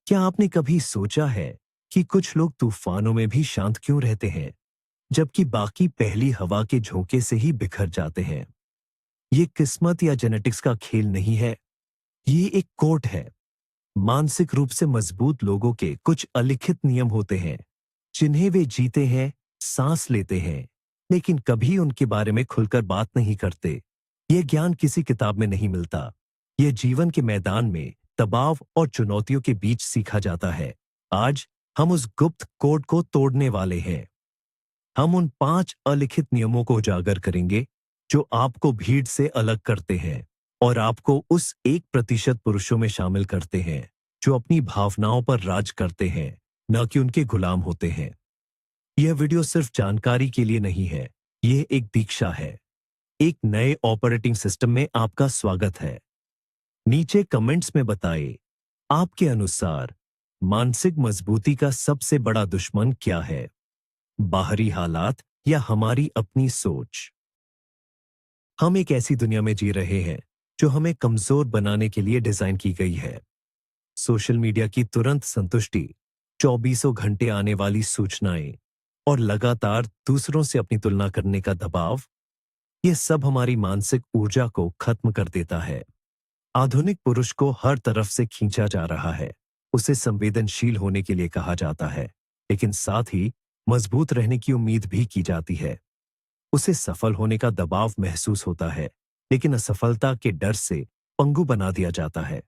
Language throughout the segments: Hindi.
क्या आपने कभी सोचा है कि कुछ लोग तूफानों में भी शांत क्यों रहते हैं, जबकि बाकी पहली हवा के झोंके से ही बिखर जाते हैं? ये किस्मत या जेनेटिक्स का खेल नहीं है, ये एक कोड है। मानसिक रूप से मजबूत लोगों के कुछ अलिखित नियम होते हैं, जिन्हें वे जीते हैं, सांस लेते हैं, लेकिन कभी उनके बारे में खुलकर बात नहीं करते। यह ज्ञान किसी किताब में नहीं मिलता। यह जीवन के मैदान में दबाव और चुनौतियों के बीच सीखा जाता है। आज हम उस गुप्त कोड को तोड़ने वाले हैं। हम उन 5 अलिखित नियमों को उजागर करेंगे जो आपको भीड़ से अलग करते हैं और आपको उस 1% पुरुषों में शामिल करते हैं जो अपनी भावनाओं पर राज करते हैं, न कि उनके गुलाम होते हैं। यह वीडियो सिर्फ जानकारी के लिए नहीं है, यह एक दीक्षा है। एक नए ऑपरेटिंग सिस्टम में आपका स्वागत है। नीचे कमेंट्स में बताएं, आपके अनुसार मानसिक मजबूती का सबसे बड़ा दुश्मन क्या है? बाहरी हालात या हमारी अपनी सोच? हम एक ऐसी दुनिया में जी रहे हैं जो हमें कमजोर बनाने के लिए डिजाइन की गई है। सोशल मीडिया की तुरंत संतुष्टि, चौबीसों घंटे आने वाली सूचनाएं और लगातार दूसरों से अपनी तुलना करने का दबाव, यह सब हमारी मानसिक ऊर्जा को खत्म कर देता है। आधुनिक पुरुष को हर तरफ से खींचा जा रहा है। उसे संवेदनशील होने के लिए कहा जाता है, लेकिन साथ ही मजबूत रहने की उम्मीद भी की जाती है। उसे सफल होने का दबाव महसूस होता है, लेकिन असफलता के डर से पंगु बना दिया जाता है।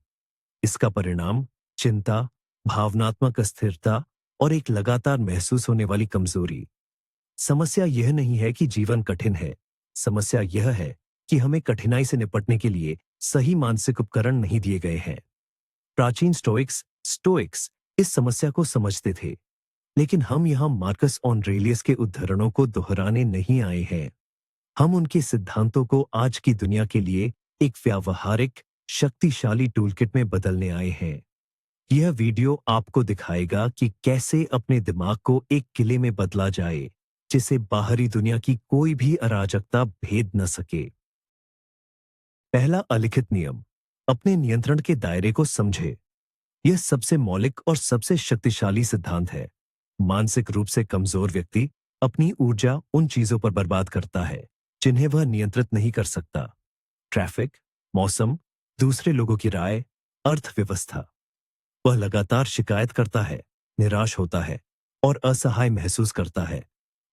इसका परिणाम चिंता, भावनात्मक अस्थिरता और एक लगातार महसूस होने वाली कमजोरी। समस्या यह नहीं है कि जीवन कठिन है, समस्या यह है कि हमें कठिनाई से निपटने के लिए सही मानसिक उपकरण नहीं दिए गए हैं। प्राचीन स्टोइक्स इस समस्या को समझते थे, लेकिन हम यहाँ मार्कस ऑरेलियस के उद्धरणों को दोहराने नहीं आए हैं। हम उनके सिद्धांतों को आज की दुनिया के लिए एक व्यावहारिक, शक्तिशाली टूलकिट में बदलने आए हैं। यह वीडियो आपको दिखाएगा कि कैसे अपने दिमाग को एक किले में बदला जाए, जिसे बाहरी दुनिया की कोई भी अराजकता भेद न सके। पहला अलिखित नियम, अपने नियंत्रण के दायरे को समझे। यह सबसे मौलिक और सबसे शक्तिशाली सिद्धांत है। मानसिक रूप से कमजोर व्यक्ति अपनी ऊर्जा उन चीजों पर बर्बाद करता है जिन्हें वह नियंत्रित नहीं कर सकता। ट्रैफिक, मौसम, दूसरे लोगों की राय, अर्थव्यवस्था। वह लगातार शिकायत करता है, निराश होता है और असहाय महसूस करता है।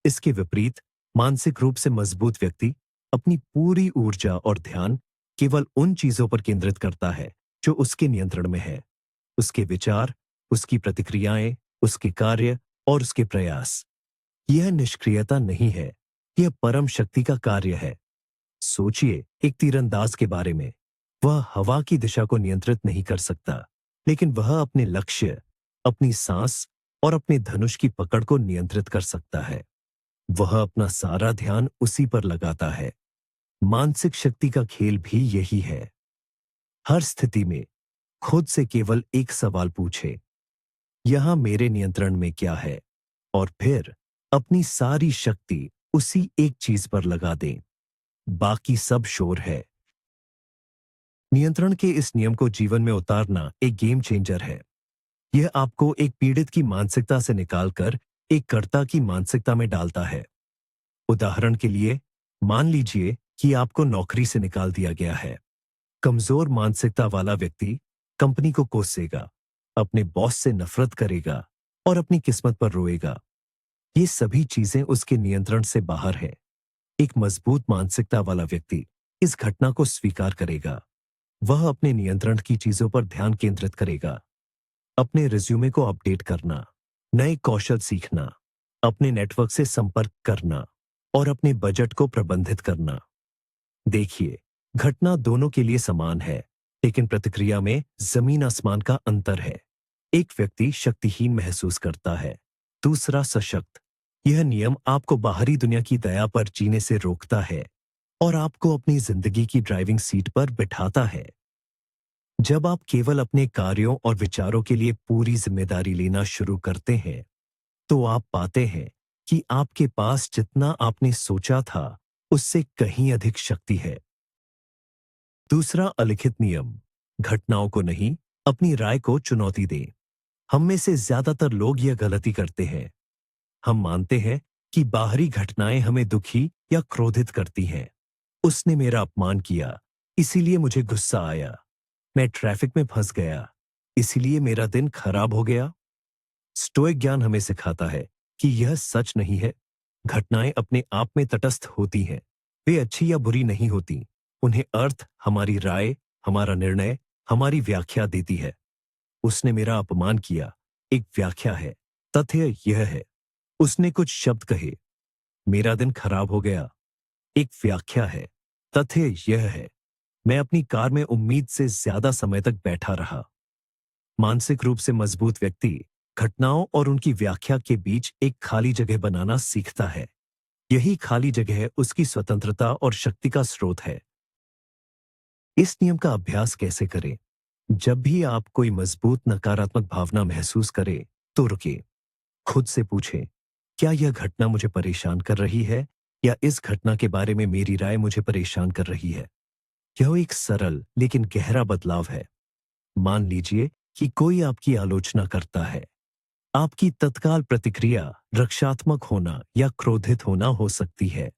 इसके विपरीत मानसिक रूप से मजबूत व्यक्ति अपनी पूरी ऊर्जा और ध्यान केवल उन चीजों पर केंद्रित करता है जो उसके नियंत्रण में है। उसके विचार, उसकी प्रतिक्रियाएं, उसके कार्य और उसके प्रयास। यह निष्क्रियता नहीं है, यह परम शक्ति का कार्य है। सोचिए एक तीरंदाज के बारे में। वह हवा की दिशा को नियंत्रित नहीं कर सकता, लेकिन वह अपने लक्ष्य, अपनी सांस और अपने धनुष की पकड़ को नियंत्रित कर सकता है। वह अपना सारा ध्यान उसी पर लगाता है। मानसिक शक्ति का खेल भी यही है। हर स्थिति में खुद से केवल एक सवाल पूछे, यहां मेरे नियंत्रण में क्या है? और फिर अपनी सारी शक्ति उसी एक चीज पर लगा दें। बाकी सब शोर है। नियंत्रण के इस नियम को जीवन में उतारना एक गेम चेंजर है। यह आपको एक पीड़ित की मानसिकता से निकालकर एक कर्ता की मानसिकता में डालता है। उदाहरण के लिए, मान लीजिए कि आपको नौकरी से निकाल दिया गया है। कमजोर मानसिकता वाला व्यक्ति कंपनी को कोसेगा, अपने बॉस से नफरत करेगा और अपनी किस्मत पर रोएगा। ये सभी चीजें उसके नियंत्रण से बाहर है। एक मजबूत मानसिकता वाला व्यक्ति इस घटना को स्वीकार करेगा। वह अपने नियंत्रण की चीजों पर ध्यान केंद्रित करेगा। अपने रिज्यूमे को अपडेट करना, नए कौशल सीखना, अपने नेटवर्क से संपर्क करना और अपने बजट को प्रबंधित करना। देखिए, घटना दोनों के लिए समान है, लेकिन प्रतिक्रिया में जमीन आसमान का अंतर है। एक व्यक्ति शक्तिहीन महसूस करता है, दूसरा सशक्त। यह नियम आपको बाहरी दुनिया की दया पर जीने से रोकता है और आपको अपनी जिंदगी की ड्राइविंग सीट पर बिठाता है। जब आप केवल अपने कार्यों और विचारों के लिए पूरी जिम्मेदारी लेना शुरू करते हैं, तो आप पाते हैं कि आपके पास जितना आपने सोचा था, उससे कहीं अधिक शक्ति है। दूसरा अलिखित नियम, घटनाओं को नहीं, अपनी राय को चुनौती दें। हम में से ज्यादातर लोग यह गलती करते हैं। हम मानते हैं कि बाहरी घटनाएं हमें दुखी या क्रोधित करती हैं। उसने मेरा अपमान किया, इसीलिए मुझे गुस्सा आया। मैं ट्रैफिक में फंस गया, इसीलिए मेरा दिन खराब हो गया। स्टोइक ज्ञान हमें सिखाता है कि यह सच नहीं है। घटनाएं अपने आप में तटस्थ होती हैं। वे अच्छी या बुरी नहीं होती। उन्हें अर्थ हमारी राय, हमारा निर्णय, हमारी व्याख्या देती है। उसने मेरा अपमान किया, एक व्याख्या है। तथ्य यह है, उसने कुछ शब्द कहे, मेरा दिन खराब हो गया, एक व्याख्या है। तथ्य यह है, मैं अपनी कार में उम्मीद से ज्यादा समय तक बैठा रहा। मानसिक रूप से मजबूत व्यक्ति घटनाओं और उनकी व्याख्या के बीच एक खाली जगह बनाना सीखता है। यही खाली जगह उसकी स्वतंत्रता और शक्ति का स्रोत है। इस नियम का अभ्यास कैसे करें? जब भी आप कोई मजबूत नकारात्मक भावना महसूस करें, तो रुके। खुद से पूछें, क्या यह घटना मुझे परेशान कर रही है या इस घटना के बारे में मेरी राय मुझे परेशान कर रही है? यह एक सरल लेकिन गहरा बदलाव है। मान लीजिए कि कोई आपकी आलोचना करता है। आपकी तत्काल प्रतिक्रिया रक्षात्मक होना या क्रोधित होना हो सकती है।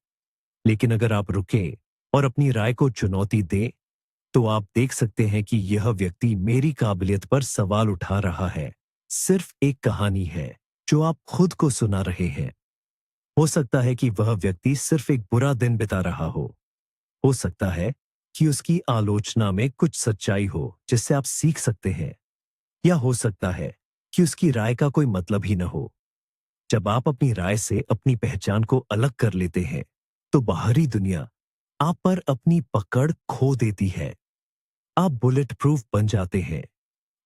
लेकिन अगर आप रुके और अपनी राय को चुनौती दें, तो आप देख सकते हैं कि यह व्यक्ति मेरी काबिलियत पर सवाल उठा रहा है। सिर्फ एक कहानी है जो आप खुद को सुना रहे हैं। हो सकता है कि वह व्यक्ति सिर्फ एक बुरा दिन बिता रहा हो। हो सकता है कि उसकी आलोचना में कुछ सच्चाई हो जिससे आप सीख सकते हैं, या हो सकता है कि उसकी राय का कोई मतलब ही न हो। जब आप अपनी राय से अपनी पहचान को अलग कर लेते हैं, तो बाहरी दुनिया आप पर अपनी पकड़ खो देती है। आप बुलेट प्रूफ बन जाते हैं,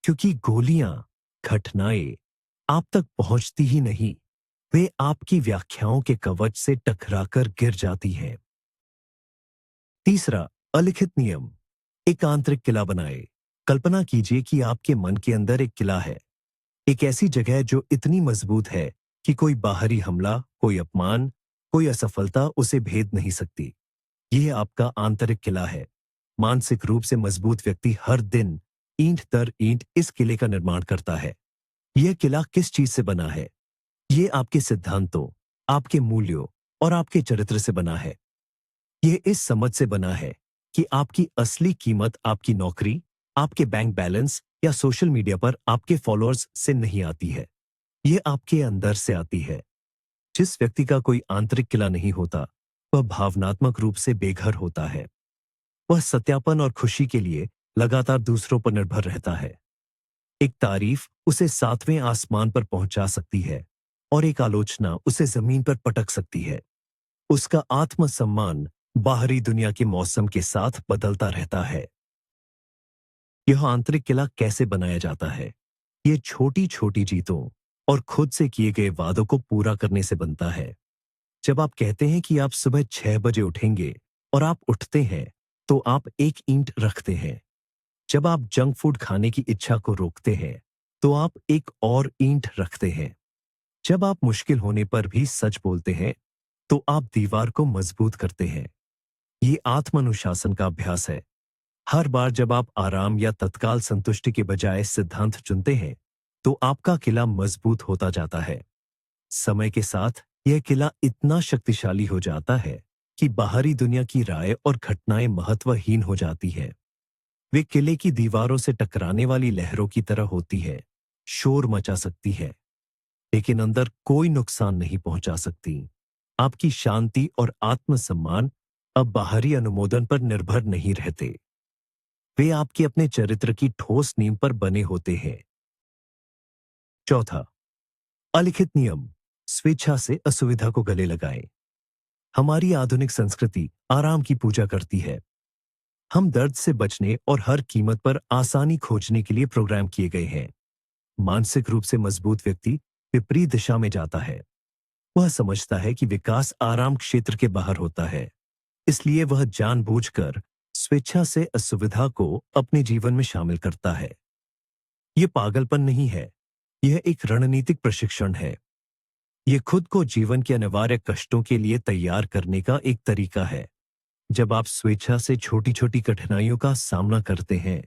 क्योंकि गोलियां, घटनाएं आप तक पहुंचती ही नहीं, वे आपकी व्याख्याओं के कवच से टकराकर गिर जाती हैं। तीसरा, अलिखित नियम। एक आंतरिक किला बनाए। कल्पना कीजिए कि आपके मन के अंदर एक किला है, एक ऐसी जगह जो इतनी मजबूत है कि कोई बाहरी हमला, कोई अपमान, कोई असफलता उसे भेद नहीं सकती। यह आपका आंतरिक किला है। मानसिक रूप से मजबूत व्यक्ति हर दिन ईंट दर ईंट इस किले का निर्माण करता है। यह किला किस चीज से बना है? यह आपके सिद्धांतों, आपके मूल्यों और आपके चरित्र से बना है। यह इस समझ से बना है कि आपकी असली कीमत आपकी नौकरी, आपके बैंक बैलेंस या सोशल मीडिया पर आपके फॉलोअर्स से नहीं आती है। यह आपके अंदर से आती है। जिस व्यक्ति का कोई आंतरिक किला नहीं होता, वह भावनात्मक रूप से बेघर होता है। वह सत्यापन और खुशी के लिए लगातार दूसरों पर निर्भर रहता है। एक तारीफ उसे सातवें आसमान पर पहुंचा सकती है और एक आलोचना उसे जमीन पर पटक सकती है। उसका आत्मसम्मान बाहरी दुनिया के मौसम के साथ बदलता रहता है। यह आंतरिक किला कैसे बनाया जाता है? यह छोटी छोटी जीतों और खुद से किए गए वादों को पूरा करने से बनता है। जब आप कहते हैं कि आप सुबह 6 बजे उठेंगे और आप उठते हैं, तो आप एक ईंट रखते हैं। जब आप जंक फूड खाने की इच्छा को रोकते हैं, तो आप एक और ईंट रखते हैं। जब आप मुश्किल होने पर भी सच बोलते हैं, तो आप दीवार को मजबूत करते हैं। ये आत्म अनुशासन का अभ्यास है। हर बार जब आप आराम या तत्काल संतुष्टि के बजाय सिद्धांत चुनते हैं, तो आपका किला मजबूत होता जाता है। समय के साथ यह किला इतना शक्तिशाली हो जाता है कि बाहरी दुनिया की राय और घटनाएं महत्वहीन हो जाती हैं। वे किले की दीवारों से टकराने वाली लहरों की तरह होती है, शोर मचा सकती है, लेकिन अंदर कोई नुकसान नहीं पहुंचा सकती। आपकी शांति और आत्मसम्मान अब बाहरी अनुमोदन पर निर्भर नहीं रहते। वे आपके अपने चरित्र की ठोस नींव पर बने होते हैं। चौथा, अलिखित नियम। स्वेच्छा से असुविधा को गले लगाएं। हमारी आधुनिक संस्कृति आराम की पूजा करती है। हम दर्द से बचने और हर कीमत पर आसानी खोजने के लिए प्रोग्राम किए गए हैं। मानसिक रूप से मजबूत व्यक्ति विपरीत दिशा में जाता है। वह समझता है कि विकास आराम क्षेत्र के बाहर होता है, इसलिए वह जानबूझकर स्वेच्छा से असुविधा को अपने जीवन में शामिल करता है। यह पागलपन नहीं है, यह एक रणनीतिक प्रशिक्षण है। यह खुद को जीवन के अनिवार्य कष्टों के लिए तैयार करने का एक तरीका है। जब आप स्वेच्छा से छोटी छोटी कठिनाइयों का सामना करते हैं,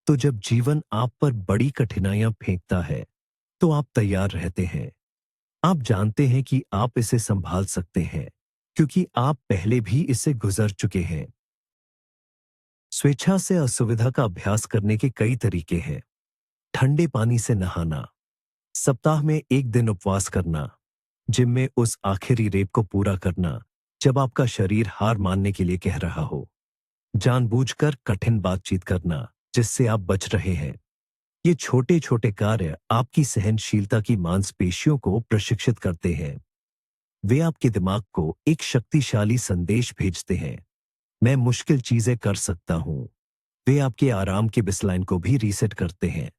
तो जब जीवन आप पर बड़ी कठिनाइयां फेंकता है, तो आप तैयार रहते हैं। आप जानते हैं कि आप इसे संभाल सकते हैं, क्योंकि आप पहले भी इससे गुजर चुके हैं। स्वेच्छा से असुविधा का अभ्यास करने के कई तरीके हैं। ठंडे पानी से नहाना, सप्ताह में 1 दिन उपवास करना, जिम में उस आखिरी रेप को पूरा करना जब आपका शरीर हार मानने के लिए कह रहा हो, जानबूझकर कठिन बातचीत करना जिससे आप बच रहे हैं। ये छोटे छोटे कार्य आपकी सहनशीलता की मांसपेशियों को प्रशिक्षित करते हैं। वे आपके दिमाग को एक शक्तिशाली संदेश भेजते हैं, मैं मुश्किल चीजें कर सकता हूं। वे आपके आराम के बेसलाइन को भी रीसेट करते हैं।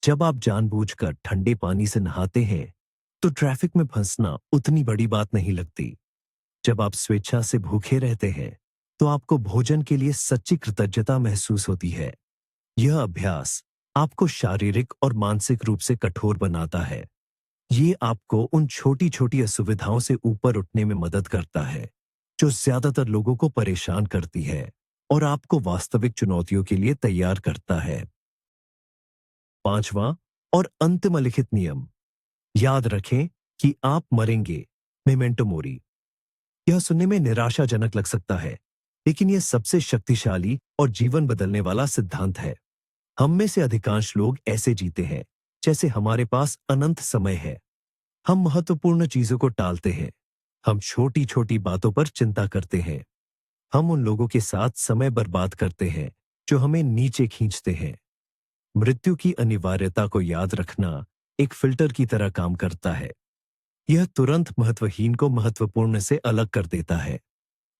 जब आप जानबूझकर ठंडे पानी से नहाते हैं तो ट्रैफिक में फंसना उतनी बड़ी बात नहीं लगती। जब आप स्वेच्छा से भूखे रहते हैं तो आपको भोजन के लिए सच्ची कृतज्ञता महसूस होती है। यह अभ्यास आपको शारीरिक और मानसिक रूप से कठोर बनाता है। ये आपको उन छोटी छोटी असुविधाओं से ऊपर उठने में मदद करता है जो ज्यादातर लोगों को परेशान करती है, और आपको वास्तविक चुनौतियों के लिए तैयार करता है। पांचवा और अंतिम अलिखित नियम, याद रखें कि आप मरेंगे। Memento mori. यह सुनने में निराशाजनक लग सकता है, लेकिन यह सबसे शक्तिशाली और जीवन बदलने वाला सिद्धांत है। हम में से अधिकांश लोग ऐसे जीते हैं जैसे हमारे पास अनंत समय है। हम महत्वपूर्ण चीजों को टालते हैं। हम छोटी छोटी बातों पर चिंता करते हैं। हम उन लोगों के साथ समय बर्बाद करते हैं जो हमें नीचे खींचते हैं। मृत्यु की अनिवार्यता को याद रखना एक फिल्टर की तरह काम करता है। यह तुरंत महत्वहीन को महत्वपूर्ण से अलग कर देता है।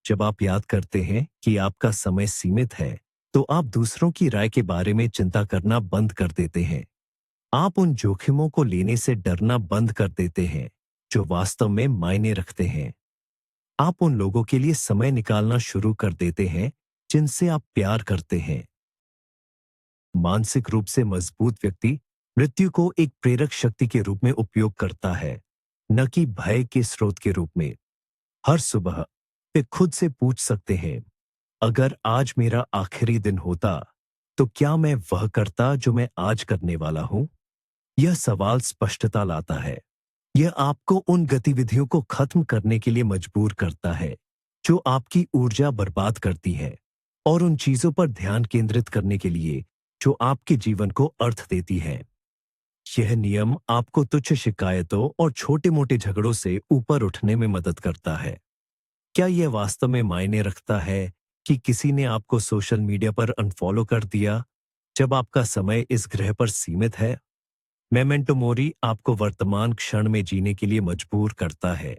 जब आप याद करते हैं कि आपका समय सीमित है, तो आप दूसरों की राय के बारे में चिंता करना बंद कर देते हैं। आप उन जोखिमों को लेने से डरना बंद कर देते हैं जो वास्तव में मायने रखते हैं। आप उन लोगों के लिए समय निकालना शुरू कर देते हैं जिनसे आप प्यार करते हैं। मानसिक रूप से मजबूत व्यक्ति मृत्यु को एक प्रेरक शक्ति के रूप में उपयोग करता है, न कि भय के स्रोत के रूप में। हर सुबह वे खुद से पूछ सकते हैं, अगर आज मेरा आखिरी दिन होता तो क्या मैं वह करता जो मैं आज करने वाला हूं? यह सवाल स्पष्टता लाता है। यह आपको उन गतिविधियों को खत्म करने के लिए मजबूर करता है जो आपकी ऊर्जा बर्बाद करती है, और उन चीजों पर ध्यान केंद्रित करने के लिए जो आपके जीवन को अर्थ देती है। यह नियम आपको तुच्छ शिकायतों और छोटे मोटे झगड़ों से ऊपर उठने में मदद करता है। क्या यह वास्तव में मायने रखता है कि किसी ने आपको सोशल मीडिया पर अनफॉलो कर दिया जब आपका समय इस ग्रह पर सीमित है? मेमेंटो मोरी आपको वर्तमान क्षण में जीने के लिए मजबूर करता है,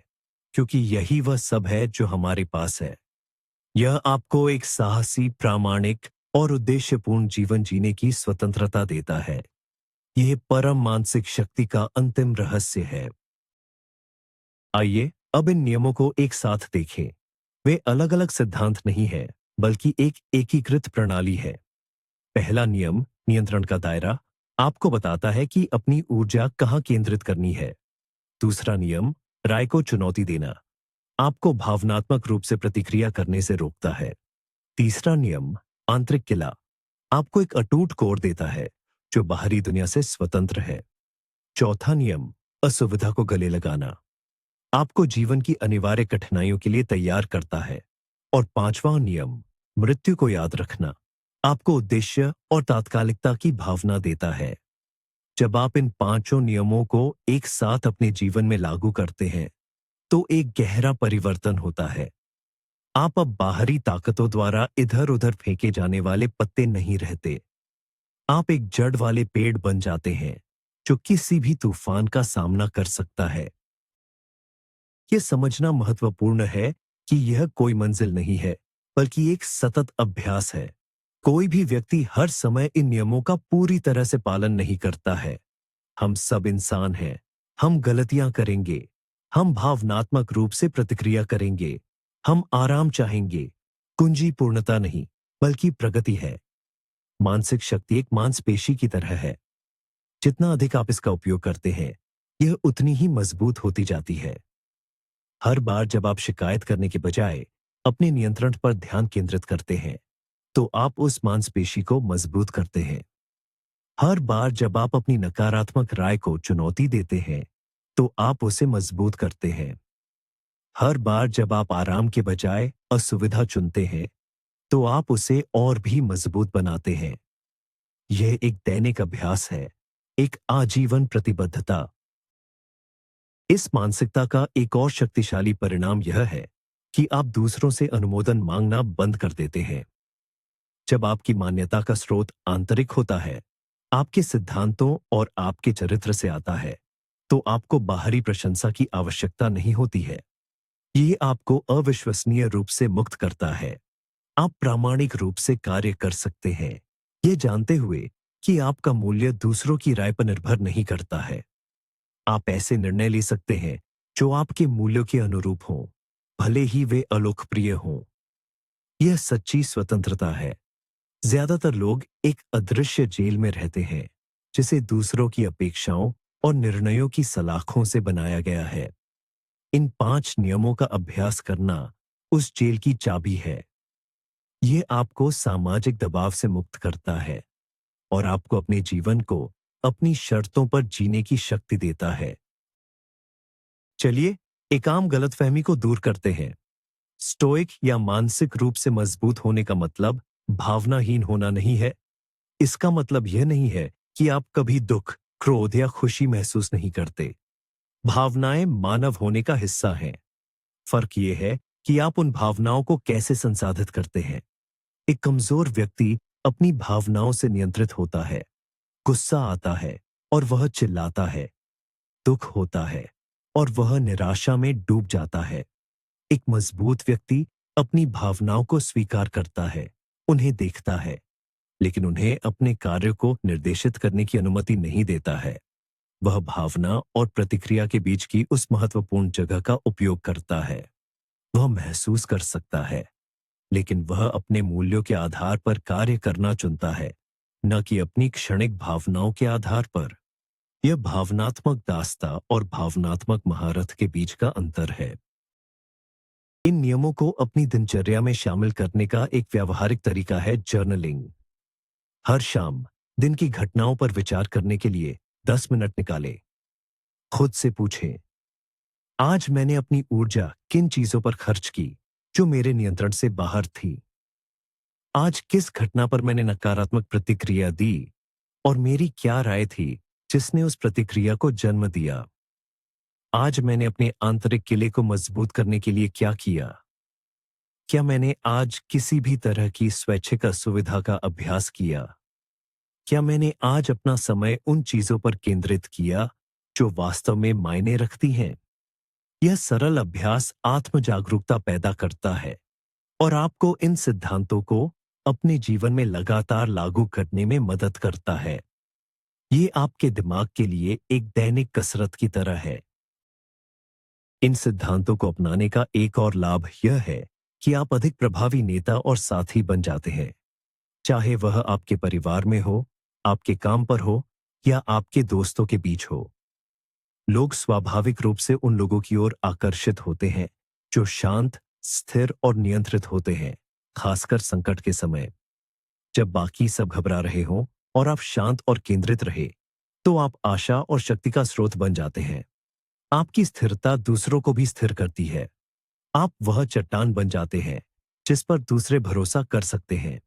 क्योंकि यही वह सब है जो हमारे पास है। यह आपको एक साहसी, प्रामाणिक और उद्देश्यपूर्ण जीवन जीने की स्वतंत्रता देता है। यह परम मानसिक शक्ति का अंतिम रहस्य है। आइए अब इन नियमों को एक साथ देखें। वे अलग अलग सिद्धांत नहीं है, बल्कि एक एकीकृत प्रणाली है। पहला नियम, नियंत्रण का दायरा, आपको बताता है कि अपनी ऊर्जा कहां केंद्रित करनी है। दूसरा नियम, राय को चुनौती देना, आपको भावनात्मक रूप से प्रतिक्रिया करने से रोकता है। तीसरा नियम, आंतरिक किला, आपको एक अटूट कोर देता है जो बाहरी दुनिया से स्वतंत्र है। चौथा नियम, असुविधा को गले लगाना, आपको जीवन की अनिवार्य कठिनाइयों के लिए तैयार करता है। और पांचवा नियम, मृत्यु को याद रखना, आपको उद्देश्य और तात्कालिकता की भावना देता है। जब आप इन पांचों नियमों को एक साथ अपने जीवन में लागू करते हैं तो एक गहरा परिवर्तन होता है। आप अब बाहरी ताकतों द्वारा इधर उधर फेंके जाने वाले पत्ते नहीं रहते। आप एक जड़ वाले पेड़ बन जाते हैं जो किसी भी तूफान का सामना कर सकता है। यह समझना महत्वपूर्ण है कि यह कोई मंजिल नहीं है, बल्कि एक सतत अभ्यास है। कोई भी व्यक्ति हर समय इन नियमों का पूरी तरह से पालन नहीं करता है। हम सब इंसान हैं। हम गलतियां करेंगे। हम भावनात्मक रूप से प्रतिक्रिया करेंगे। हम आराम चाहेंगे। कुंजी पूर्णता नहीं, बल्कि प्रगति है। मानसिक शक्ति एक मांसपेशी की तरह है। जितना अधिक आप इसका उपयोग करते हैं, यह उतनी ही मजबूत होती जाती है। हर बार जब आप शिकायत करने के बजाय अपने नियंत्रण पर ध्यान केंद्रित करते हैं, तो आप उस मांसपेशी को मजबूत करते हैं। हर बार जब आप अपनी नकारात्मक राय को चुनौती देते हैं, तो आप उसे मजबूत करते हैं। हर बार जब आप आराम के बजाय असुविधा चुनते हैं, तो आप उसे और भी मजबूत बनाते हैं। यह एक दैनिक अभ्यास है, एक आजीवन प्रतिबद्धता। इस मानसिकता का एक और शक्तिशाली परिणाम यह है कि आप दूसरों से अनुमोदन मांगना बंद कर देते हैं। जब आपकी मान्यता का स्रोत आंतरिक होता है, आपके सिद्धांतों और आपके चरित्र से आता है, तो आपको बाहरी प्रशंसा की आवश्यकता नहीं होती है। ये आपको अविश्वसनीय रूप से मुक्त करता है। आप प्रामाणिक रूप से कार्य कर सकते हैं, ये जानते हुए कि आपका मूल्य दूसरों की राय पर निर्भर नहीं करता है। आप ऐसे निर्णय ले सकते हैं जो आपके मूल्यों के अनुरूप हों, भले ही वे अलोकप्रिय हों। यह सच्ची स्वतंत्रता है। ज्यादातर लोग एक अदृश्य जेल में रहते हैं, जिसे दूसरों की अपेक्षाओं और निर्णयों की सलाखों से बनाया गया है। इन 5 नियमों का अभ्यास करना उस जेल की चाबी है। ये आपको सामाजिक दबाव से मुक्त करता है और आपको अपने जीवन को अपनी शर्तों पर जीने की शक्ति देता है। चलिए, एक आम गलतफहमी को दूर करते हैं। स्टोइक या मानसिक रूप से मजबूत होने का मतलब भावनाहीन होना नहीं है। इसका मतलब यह नहीं है कि आप कभी दुख, क्रोध या खुशी महसूस नहीं करते। भावनाएं मानव होने का हिस्सा हैं। फर्क यह है कि आप उन भावनाओं को कैसे संसाधित करते हैं। एक कमजोर व्यक्ति अपनी भावनाओं से नियंत्रित होता है। गुस्सा आता है और वह चिल्लाता है। दुख होता है और वह निराशा में डूब जाता है। एक मजबूत व्यक्ति अपनी भावनाओं को स्वीकार करता है, उन्हें देखता है, लेकिन उन्हें अपने कार्य को निर्देशित करने की अनुमति नहीं देता है। वह भावना और प्रतिक्रिया के बीच की उस महत्वपूर्ण जगह का उपयोग करता है। वह महसूस कर सकता है, लेकिन वह अपने मूल्यों के आधार पर कार्य करना चुनता है, न कि अपनी क्षणिक भावनाओं के आधार पर। यह भावनात्मक दास्ता और भावनात्मक महारथ के बीच का अंतर है। इन नियमों को अपनी दिनचर्या में शामिल करने का एक व्यावहारिक तरीका है जर्नलिंग। हर शाम दिन की घटनाओं पर विचार करने के लिए 10 मिनट निकालें। खुद से पूछें, आज मैंने अपनी ऊर्जा किन चीजों पर खर्च की जो मेरे नियंत्रण से बाहर थी? आज किस घटना पर मैंने नकारात्मक प्रतिक्रिया दी और मेरी क्या राय थी जिसने उस प्रतिक्रिया को जन्म दिया? आज मैंने अपने आंतरिक किले को मजबूत करने के लिए क्या किया? क्या मैंने आज किसी भी तरह की स्वैच्छिक असुविधा का अभ्यास किया? क्या मैंने आज अपना समय उन चीजों पर केंद्रित किया जो वास्तव में मायने रखती हैं? यह सरल अभ्यास आत्म जागरूकता पैदा करता है और आपको इन सिद्धांतों को अपने जीवन में लगातार लागू करने में मदद करता है। ये आपके दिमाग के लिए एक दैनिक कसरत की तरह है। इन सिद्धांतों को अपनाने का एक और लाभ यह है कि आप अधिक प्रभावी नेता और साथी बन जाते हैं, चाहे वह आपके परिवार में हो, आपके काम पर हो या आपके दोस्तों के बीच हो। लोग स्वाभाविक रूप से उन लोगों की ओर आकर्षित होते हैं जो शांत, स्थिर और नियंत्रित होते हैं, खासकर संकट के समय। जब बाकी सब घबरा रहे हों और आप शांत और केंद्रित रहे, तो आप आशा और शक्ति का स्रोत बन जाते हैं। आपकी स्थिरता दूसरों को भी स्थिर करती है। आप वह चट्टान बन जाते हैं जिस पर दूसरे भरोसा कर सकते हैं।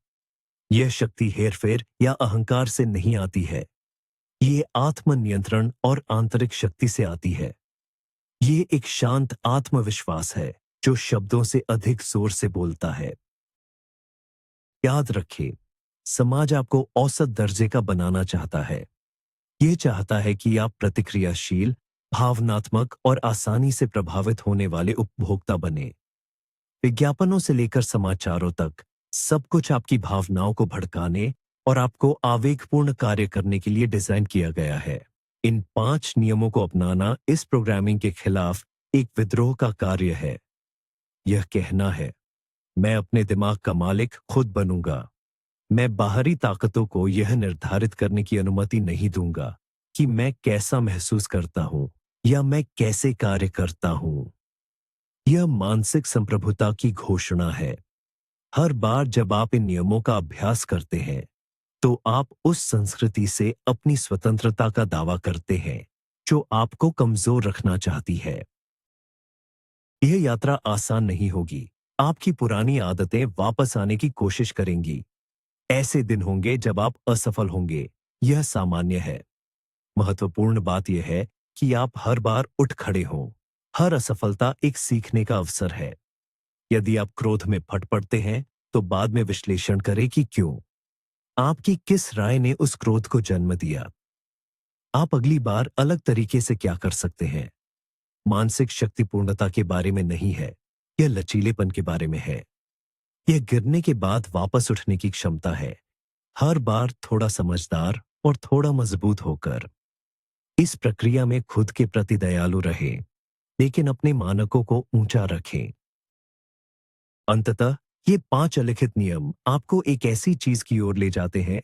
यह शक्ति हेरफेर या अहंकार से नहीं आती है। ये आत्मनियंत्रण और आंतरिक शक्ति से आती है। ये एक शांत आत्मविश्वास है जो शब्दों से अधिक जोर से बोलता है। याद रखें, समाज आपको औसत दर्जे का बनाना चाहता है। यह चाहता है कि आप प्रतिक्रियाशील, भावनात्मक और आसानी से प्रभावित होने वाले उपभोक्ता बने। विज्ञापनों से लेकर समाचारों तक सब कुछ आपकी भावनाओं को भड़काने और आपको आवेगपूर्ण कार्य करने के लिए डिजाइन किया गया है। इन 5 नियमों को अपनाना इस प्रोग्रामिंग के खिलाफ एक विद्रोह का कार्य है। यह कहना है, मैं अपने दिमाग का मालिक खुद बनूंगा। मैं बाहरी ताकतों को यह निर्धारित करने की अनुमति नहीं दूंगा कि मैं कैसा महसूस करता हूं या मैं कैसे कार्य करता हूं। यह मानसिक संप्रभुता की घोषणा है। हर बार जब आप इन नियमों का अभ्यास करते हैं, तो आप उस संस्कृति से अपनी स्वतंत्रता का दावा करते हैं जो आपको कमजोर रखना चाहती है। यह यात्रा आसान नहीं होगी। आपकी पुरानी आदतें वापस आने की कोशिश करेंगी। ऐसे दिन होंगे जब आप असफल होंगे। यह सामान्य है। महत्वपूर्ण बात यह है कि आप हर बार उठ खड़े हों। हर असफलता एक सीखने का अवसर है। यदि आप क्रोध में फट पड़ते हैं, तो बाद में विश्लेषण करें कि क्यों। आपकी किस राय ने उस क्रोध को जन्म दिया। आप अगली बार अलग तरीके से क्या कर सकते हैं। मानसिक शक्ति पूर्णता के बारे में नहीं है, यह लचीलेपन के बारे में है। यह गिरने के बाद वापस उठने की क्षमता है, हर बार थोड़ा समझदार और थोड़ा मजबूत होकर। इस प्रक्रिया में खुद के प्रति दयालु रहें, लेकिन अपने मानकों को ऊंचा रखें। अंततः ये 5 अलिखित नियम आपको एक ऐसी चीज की ओर ले जाते हैं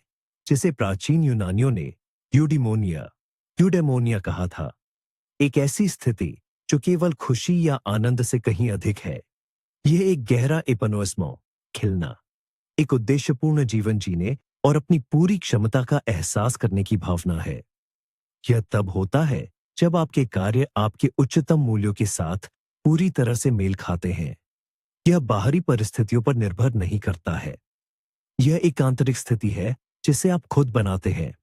जिसे प्राचीन यूनानियों ने यूडिमोनिया यूडेमोनिया कहा था। एक ऐसी स्थिति जो केवल खुशी या आनंद से कहीं अधिक है। यह एक गहरा एपनोस्मो, खिलना, एक उद्देश्यपूर्ण जीवन जीने और अपनी पूरी क्षमता का एहसास करने की भावना है। यह तब होता है जब आपके कार्य आपके उच्चतम मूल्यों के साथ पूरी तरह से मेल खाते हैं। यह बाहरी परिस्थितियों पर निर्भर नहीं करता है। यह एक आंतरिक स्थिति है जिसे आप खुद बनाते हैं।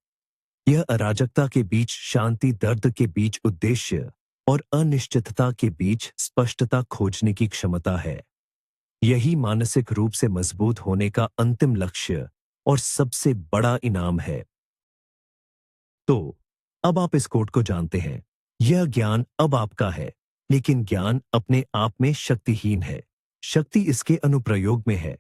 यह अराजकता के बीच शांति, दर्द के बीच उद्देश्य और अनिश्चितता के बीच स्पष्टता खोजने की क्षमता है। यही मानसिक रूप से मजबूत होने का अंतिम लक्ष्य और सबसे बड़ा इनाम है। तो अब आप इस कोट को जानते हैं। यह ज्ञान अब आपका है, लेकिन ज्ञान अपने आप में शक्तिहीन है। शक्ति इसके अनुप्रयोग में है।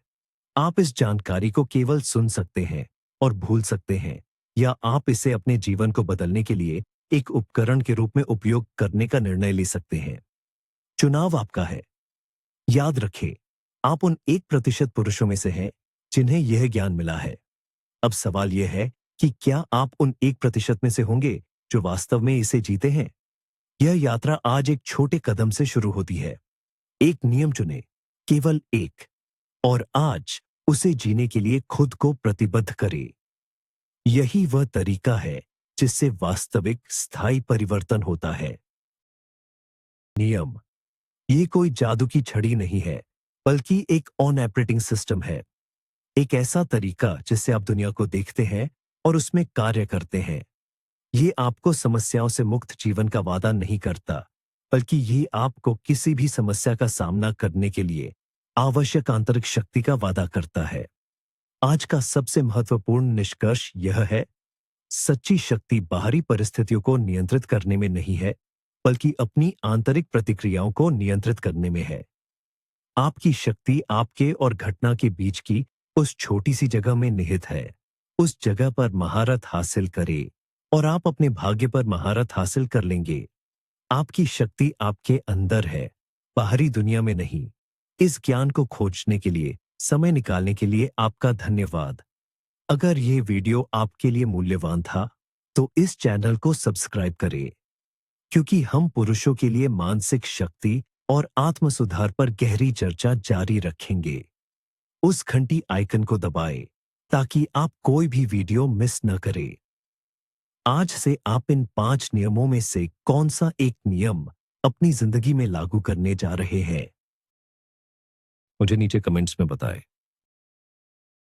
आप इस जानकारी को केवल सुन सकते हैं और भूल सकते हैं, या आप इसे अपने जीवन को बदलने के लिए एक उपकरण के रूप में उपयोग करने का निर्णय ले सकते हैं। चुनाव आपका है। याद रखें, आप उन 1% पुरुषों में से हैं जिन्हें यह ज्ञान मिला है। अब सवाल यह है कि क्या आप उन 1% में से होंगे जो वास्तव में इसे जीते हैं। यह यात्रा आज एक छोटे कदम से शुरू होती है। एक नियम चुनें, केवल एक, और आज उसे जीने के लिए खुद को प्रतिबद्ध करें। यही वह तरीका है जिससे वास्तविक स्थायी परिवर्तन होता है। नियम, ये कोई जादू की छड़ी नहीं है, बल्कि एक ऑन ऑपरेटिंग सिस्टम है। एक ऐसा तरीका जिससे आप दुनिया को देखते हैं और उसमें कार्य करते हैं। ये आपको समस्याओं से मुक्त जीवन का वादा नहीं करता, बल्कि ये आपको किसी भी समस्या का सामना करने के लिए आवश्यक आंतरिक शक्ति का वादा करता है। आज का सबसे महत्वपूर्ण निष्कर्ष यह है, सच्ची शक्ति बाहरी परिस्थितियों को नियंत्रित करने में नहीं है, बल्कि अपनी आंतरिक प्रतिक्रियाओं को नियंत्रित करने में है। आपकी शक्ति आपके और घटना के बीच की उस छोटी सी जगह में निहित है। उस जगह पर महारत हासिल करें और आप अपने भाग्य पर महारत हासिल कर लेंगे। आपकी शक्ति आपके अंदर है, बाहरी दुनिया में नहीं। इस ज्ञान को खोजने के लिए समय निकालने के लिए आपका धन्यवाद। अगर यह वीडियो आपके लिए मूल्यवान था, तो इस चैनल को सब्सक्राइब करें, क्योंकि हम पुरुषों के लिए मानसिक शक्ति और आत्म सुधार पर गहरी चर्चा जारी रखेंगे। उस घंटी आइकन को दबाएं ताकि आप कोई भी वीडियो मिस न करें। आज से आप इन 5 नियमों में से कौन सा एक नियम अपनी जिंदगी में लागू करने जा रहे हैं, मुझे नीचे कमेंट्स में बताएं।